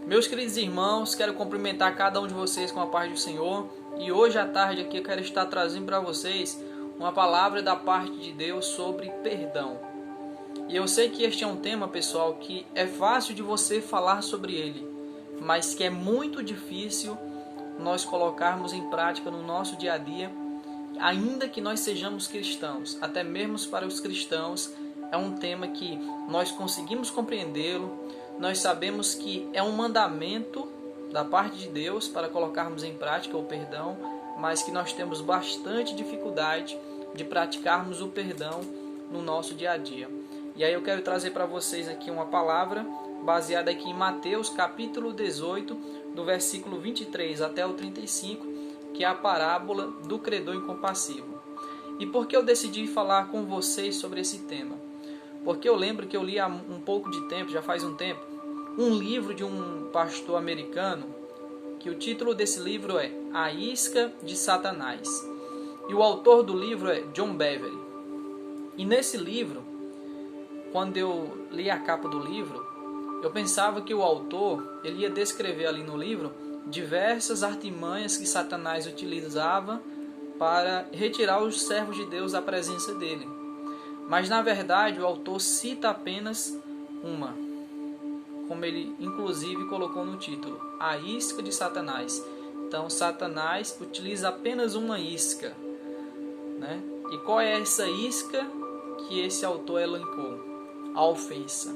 Meus queridos irmãos, quero cumprimentar cada um de vocês com a paz do Senhor. E hoje à tarde aqui eu quero estar trazendo para vocês uma palavra da parte de Deus sobre perdão. E eu sei que este é um tema, pessoal, que é fácil de você falar sobre ele, mas que é muito difícil nós colocarmos em prática no nosso dia a dia, ainda que nós sejamos cristãos. Até mesmo para os cristãos é um tema que nós conseguimos compreendê-lo. Nós sabemos que é um mandamento da parte de Deus para colocarmos em prática o perdão, mas que nós temos bastante dificuldade de praticarmos o perdão no nosso dia a dia. E aí eu quero trazer para vocês aqui uma palavra baseada aqui em Mateus capítulo 18, do versículo 23 até o 35, que é a parábola do credor incompassivo. E por que eu decidi falar com vocês sobre esse tema? Porque eu lembro que eu li há um pouco de tempo, já faz um tempo, um livro de um pastor americano, que o título desse livro é A Isca de Satanás. E o autor do livro é John Bevere. E nesse livro, quando eu li a capa do livro, eu pensava que o autor ele ia descrever ali no livro diversas artimanhas que Satanás utilizava para retirar os servos de Deus da presença dele. Mas na verdade o autor cita apenas uma, como ele inclusive colocou no título, a isca de Satanás. Então Satanás utiliza apenas uma isca, né? E qual é essa isca que esse autor elencou? A ofensa.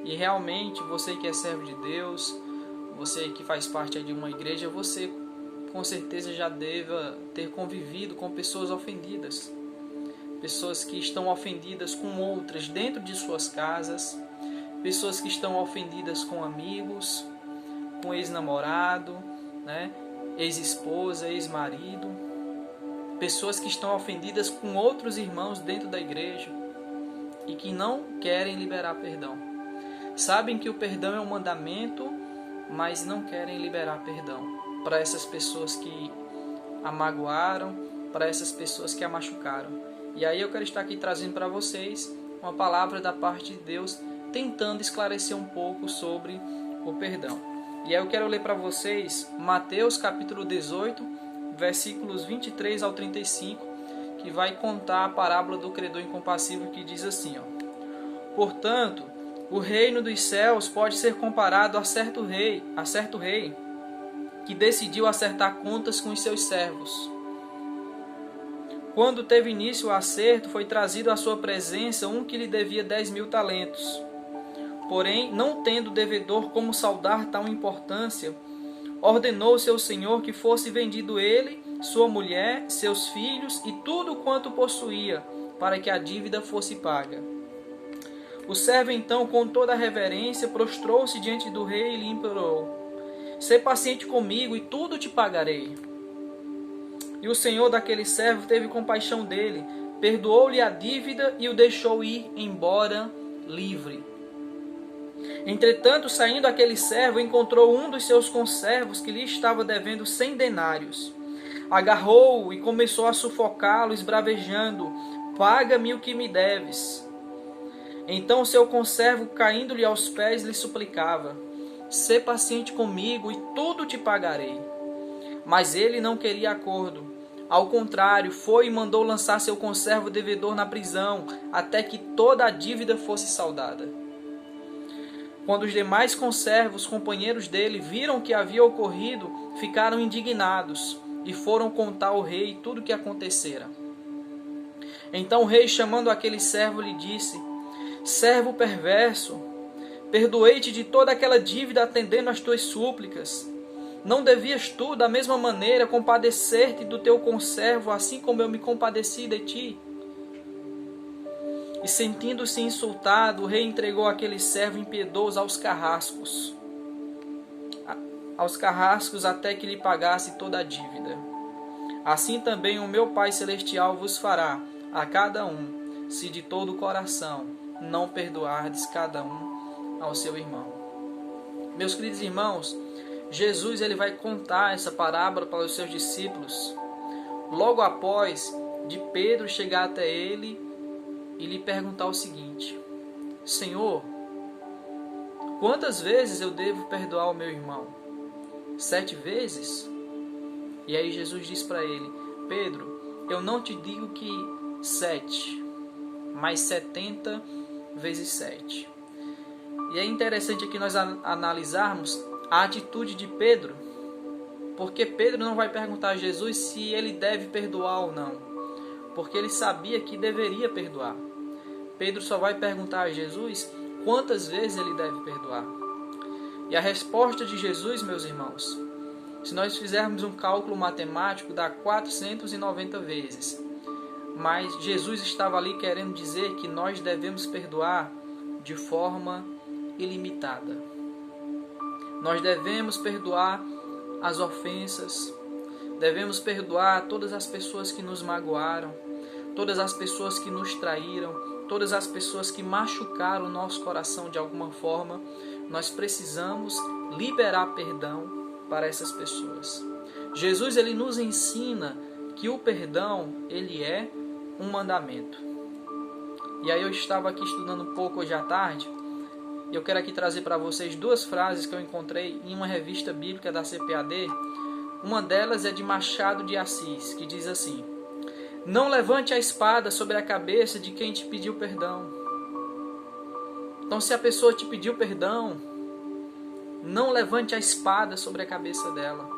E realmente você que é servo de Deus, você que faz parte de uma igreja, você com certeza já deva ter convivido com pessoas ofendidas. Pessoas que estão ofendidas com outras dentro de suas casas, pessoas que estão ofendidas com amigos, com ex-namorado, né? Ex-esposa, ex-marido, pessoas que estão ofendidas com outros irmãos dentro da igreja e que não querem liberar perdão. Sabem que o perdão é um mandamento, mas não querem liberar perdão para essas pessoas que a magoaram, para essas pessoas que a machucaram. E aí eu quero estar aqui trazendo para vocês uma palavra da parte de Deus, tentando esclarecer um pouco sobre o perdão. E aí eu quero ler para vocês Mateus capítulo 18, versículos 23 ao 35, que vai contar a parábola do credor incompassivo, que diz assim, Portanto, o reino dos céus pode ser comparado a certo rei que decidiu acertar contas com os seus servos. Quando teve início o acerto, foi trazido à sua presença um que lhe devia 10.000 talentos. Porém, não tendo devedor como saldar tal importância, ordenou seu senhor que fosse vendido ele, sua mulher, seus filhos e tudo quanto possuía, para que a dívida fosse paga. O servo então, com toda a reverência, prostrou-se diante do rei e lhe implorou: Sê paciente comigo e tudo te pagarei. E o senhor daquele servo teve compaixão dele, perdoou-lhe a dívida e o deixou ir embora livre. Entretanto, saindo aquele servo, encontrou um dos seus conservos que lhe estava devendo 100 denários. Agarrou-o e começou a sufocá-lo, esbravejando: Paga-me o que me deves. Então seu conservo, caindo-lhe aos pés, lhe suplicava: Sê paciente comigo e tudo te pagarei. Mas ele não queria acordo. Ao contrário, foi e mandou lançar seu conservo devedor na prisão, até que toda a dívida fosse saldada. Quando os demais conservos, companheiros dele, viram o que havia ocorrido, ficaram indignados e foram contar ao rei tudo o que acontecera. Então o rei, chamando aquele servo, lhe disse: Servo perverso, perdoei-te de toda aquela dívida atendendo às tuas súplicas. Não devias tu, da mesma maneira, compadecer-te do teu conservo, assim como eu me compadeci de ti? E sentindo-se insultado, o rei entregou aquele servo impiedoso aos carrascos até que lhe pagasse toda a dívida. Assim também o meu Pai Celestial vos fará a cada um, se de todo o coração não perdoardes cada um ao seu irmão. Meus queridos irmãos, Jesus ele vai contar essa parábola para os seus discípulos logo após de Pedro chegar até ele e lhe perguntar o seguinte: Senhor, quantas vezes eu devo perdoar o meu irmão? 7 vezes? E aí Jesus diz para ele: Pedro, eu não te digo que 7, mas 70 vezes 7. E é interessante aqui nós analisarmos a atitude de Pedro, porque Pedro não vai perguntar a Jesus se ele deve perdoar ou não, porque ele sabia que deveria perdoar. Pedro só vai perguntar a Jesus quantas vezes ele deve perdoar. E a resposta de Jesus, meus irmãos, se nós fizermos um cálculo matemático, dá 490 vezes. Mas Jesus estava ali querendo dizer que nós devemos perdoar de forma ilimitada. Nós devemos perdoar as ofensas, devemos perdoar todas as pessoas que nos magoaram, todas as pessoas que nos traíram, todas as pessoas que machucaram o nosso coração de alguma forma. Nós precisamos liberar perdão para essas pessoas. Jesus, ele nos ensina que o perdão, ele é um mandamento. E aí eu estava aqui estudando um pouco hoje à tarde, e eu quero aqui trazer para vocês 2 frases que eu encontrei em uma revista bíblica da CPAD. Uma delas é de Machado de Assis, que diz assim: não levante a espada sobre a cabeça de quem te pediu perdão. Então, se a pessoa te pediu perdão, não levante a espada sobre a cabeça dela.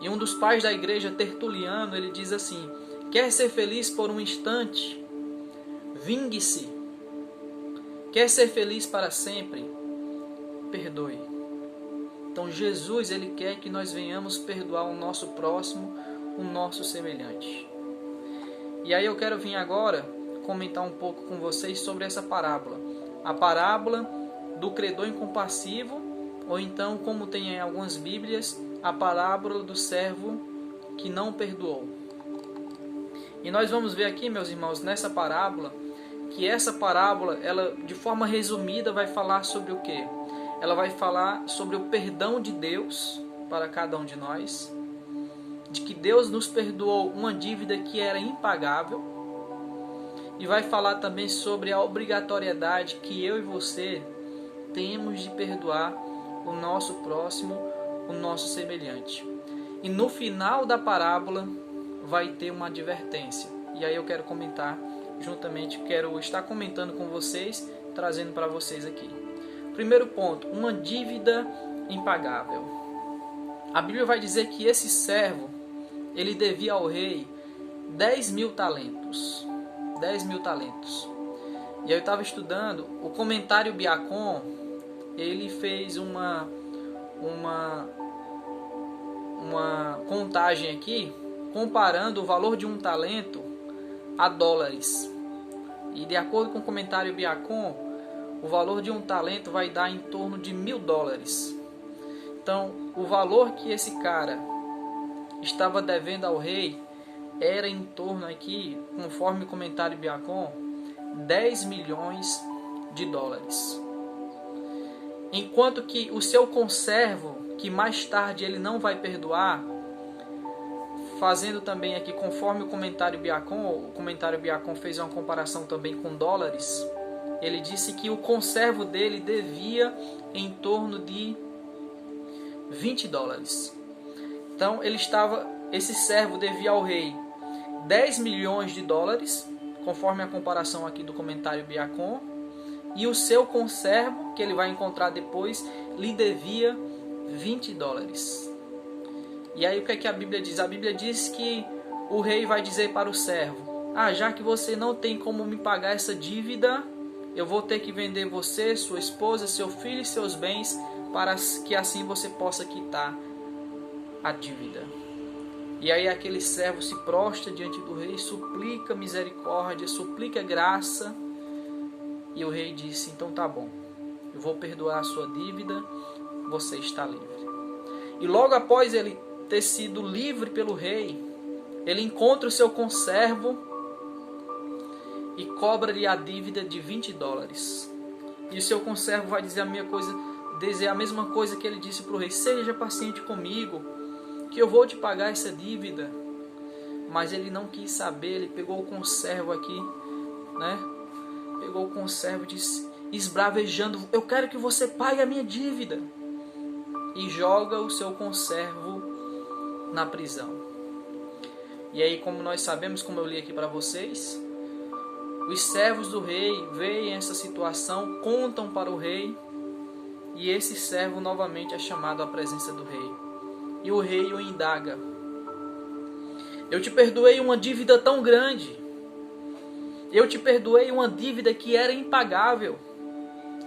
E um dos pais da igreja, Tertuliano, ele diz assim: quer ser feliz por um instante? Vingue-se. Quer ser feliz para sempre? Perdoe. Então Jesus, ele quer que nós venhamos perdoar o nosso próximo, o nosso semelhante. E aí eu quero vir agora comentar um pouco com vocês sobre essa parábola. A parábola do credor incompassivo, ou então, como tem em algumas bíblias, a parábola do servo que não perdoou. E nós vamos ver aqui, meus irmãos, nessa parábola, que essa parábola, ela de forma resumida vai falar sobre o quê? Ela vai falar sobre o perdão de Deus para cada um de nós, de que Deus nos perdoou uma dívida que era impagável, e vai falar também sobre a obrigatoriedade que eu e você temos de perdoar o nosso próximo, o nosso semelhante. E no final da parábola vai ter uma advertência. E aí eu quero comentar juntamente, quero estar comentando com vocês, trazendo para vocês aqui. Primeiro ponto, uma dívida impagável. A Bíblia vai dizer que esse servo, ele devia ao rei 10.000 talentos. 10.000 talentos. E aí eu estava estudando, o comentário Biacon, ele fez uma contagem aqui, comparando o valor de um talento a dólares. E de acordo com o comentário Biacon, o valor de um talento vai dar em torno de $1.000. Então, o valor que esse cara estava devendo ao rei era em torno aqui, conforme o comentário Biacon, 10 milhões de dólares. Enquanto que o seu conservo, que mais tarde ele não vai perdoar, fazendo também aqui, conforme o comentário Biacon fez uma comparação também com dólares, ele disse que o conservo dele devia em torno de $20. Então esse servo devia ao rei 10 milhões de dólares, conforme a comparação aqui do comentário Biacon, e o seu conservo, que ele vai encontrar depois, lhe devia $20. E aí o que é que a Bíblia diz? A Bíblia diz que o rei vai dizer para o servo: já que você não tem como me pagar essa dívida, eu vou ter que vender você, sua esposa, seu filho e seus bens, para que assim você possa quitar a dívida. E aí aquele servo se prostra diante do rei, suplica misericórdia, suplica graça. E o rei disse: então tá bom, eu vou perdoar a sua dívida, você está livre. E logo após ele ter sido livre pelo rei, ele encontra o seu conservo e cobra-lhe a dívida de $20. E o seu conservo vai dizer a mesma coisa que ele disse para o rei: seja paciente comigo, que eu vou te pagar essa dívida. Mas ele não quis saber, ele pegou o conservo aqui, né? Pegou o conservo esbravejando: eu quero que você pague a minha dívida. E joga o seu conservo na prisão. E aí, como nós sabemos, como eu li aqui para vocês, os servos do rei veem essa situação, contam para o rei, e esse servo novamente é chamado à presença do rei. E o rei o indaga: eu te perdoei uma dívida tão grande, eu te perdoei uma dívida que era impagável,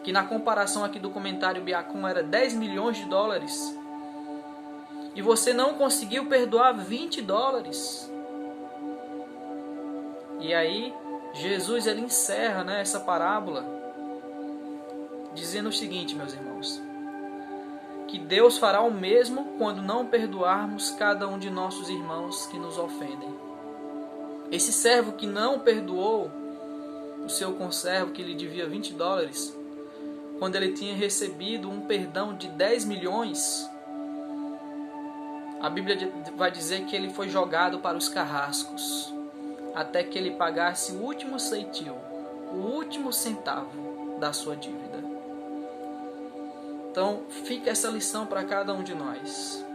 que na comparação aqui do comentário Biacon era 10 milhões de dólares, e você não conseguiu perdoar 20 dólares. E aí Jesus ele encerra, essa parábola dizendo o seguinte, meus irmãos: que Deus fará o mesmo quando não perdoarmos cada um de nossos irmãos que nos ofendem. Esse servo que não perdoou o seu conservo, que lhe devia 20 dólares, quando ele tinha recebido um perdão de 10 milhões, a Bíblia vai dizer que ele foi jogado para os carrascos, até que ele pagasse o último ceitil, o último centavo da sua dívida. Então, fica essa lição para cada um de nós.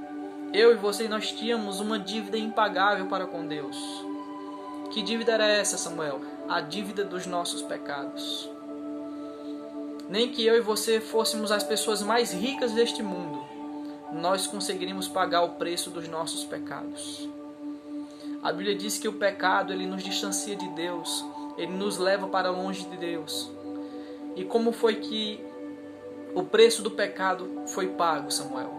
Eu e você, nós tínhamos uma dívida impagável para com Deus. Que dívida era essa, Samuel? A dívida dos nossos pecados. Nem que eu e você fôssemos as pessoas mais ricas deste mundo, nós conseguiríamos pagar o preço dos nossos pecados. A Bíblia diz que o pecado ele nos distancia de Deus, ele nos leva para longe de Deus. E como foi que o preço do pecado foi pago, Samuel?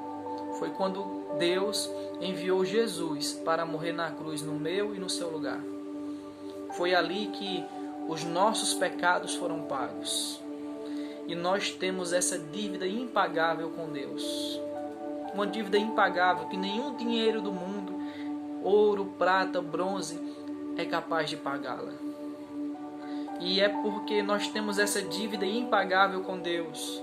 Foi quando Deus enviou Jesus para morrer na cruz no meu e no seu lugar. Foi ali que os nossos pecados foram pagos. E nós temos essa dívida impagável com Deus. Uma dívida impagável que nenhum dinheiro do mundo, ouro, prata, bronze, é capaz de pagá-la. E é porque nós temos essa dívida impagável com Deus.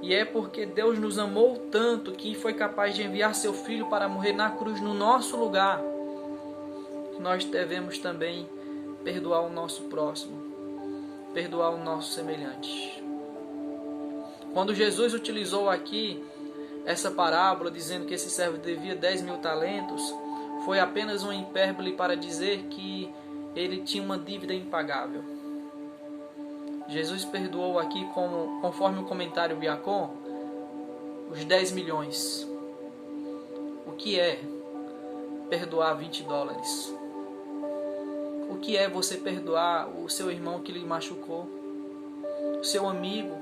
E é porque Deus nos amou tanto que foi capaz de enviar seu Filho para morrer na cruz no nosso lugar. Nós devemos também perdoar o nosso próximo, perdoar o nosso semelhante. Quando Jesus utilizou aqui essa parábola dizendo que esse servo devia 10 mil talentos, foi apenas uma hipérbole para dizer que ele tinha uma dívida impagável. Jesus perdoou aqui, conforme o comentário Biacon, os 10 milhões. O que é perdoar 20 dólares? O que é você perdoar o seu irmão que lhe machucou? O seu amigo?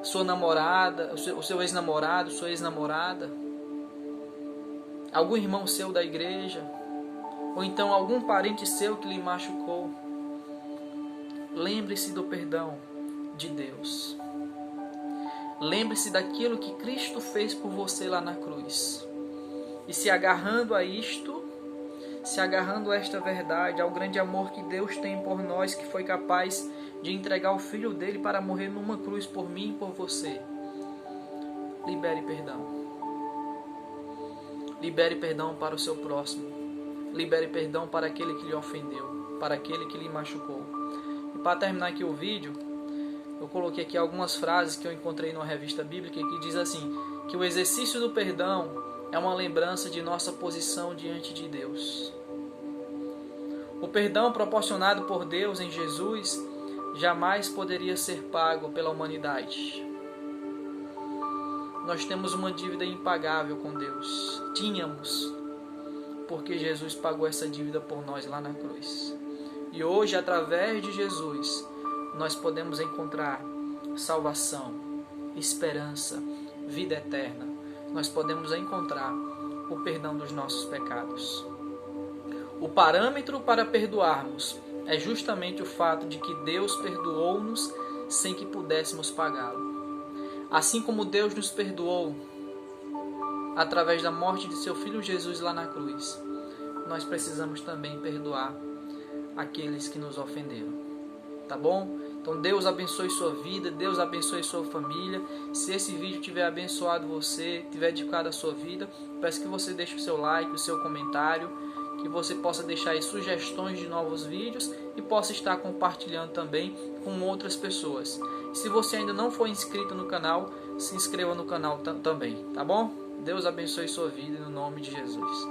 Sua namorada? O seu ex-namorado? Sua ex-namorada? Algum irmão seu da igreja? Ou então algum parente seu que lhe machucou? Lembre-se do perdão de Deus. Lembre-se daquilo que Cristo fez por você lá na cruz. E se agarrando a isto, se agarrando a esta verdade, ao grande amor que Deus tem por nós, que foi capaz de entregar o Filho dele para morrer numa cruz por mim e por você, libere perdão. Libere perdão para o seu próximo. Libere perdão para aquele que lhe ofendeu, para aquele que lhe machucou. E para terminar aqui o vídeo, eu coloquei aqui algumas frases que eu encontrei numa revista bíblica que diz assim, que o exercício do perdão é uma lembrança de nossa posição diante de Deus. O perdão proporcionado por Deus em Jesus jamais poderia ser pago pela humanidade. Nós temos uma dívida impagável com Deus. Tínhamos, porque Jesus pagou essa dívida por nós lá na cruz. E hoje, através de Jesus, nós podemos encontrar salvação, esperança, vida eterna. Nós podemos encontrar o perdão dos nossos pecados. O parâmetro para perdoarmos é justamente o fato de que Deus perdoou-nos sem que pudéssemos pagá-lo. Assim como Deus nos perdoou através da morte de seu Filho Jesus lá na cruz, nós precisamos também perdoar aqueles que nos ofenderam. Tá bom? Então Deus abençoe sua vida, Deus abençoe sua família. Se esse vídeo tiver abençoado você, tiver edificado a sua vida, peço que você deixe o seu like, o seu comentário, que você possa deixar aí sugestões de novos vídeos e possa estar compartilhando também com outras pessoas. Se você ainda não for inscrito no canal, se inscreva no canal também, tá bom? Deus abençoe sua vida no nome de Jesus.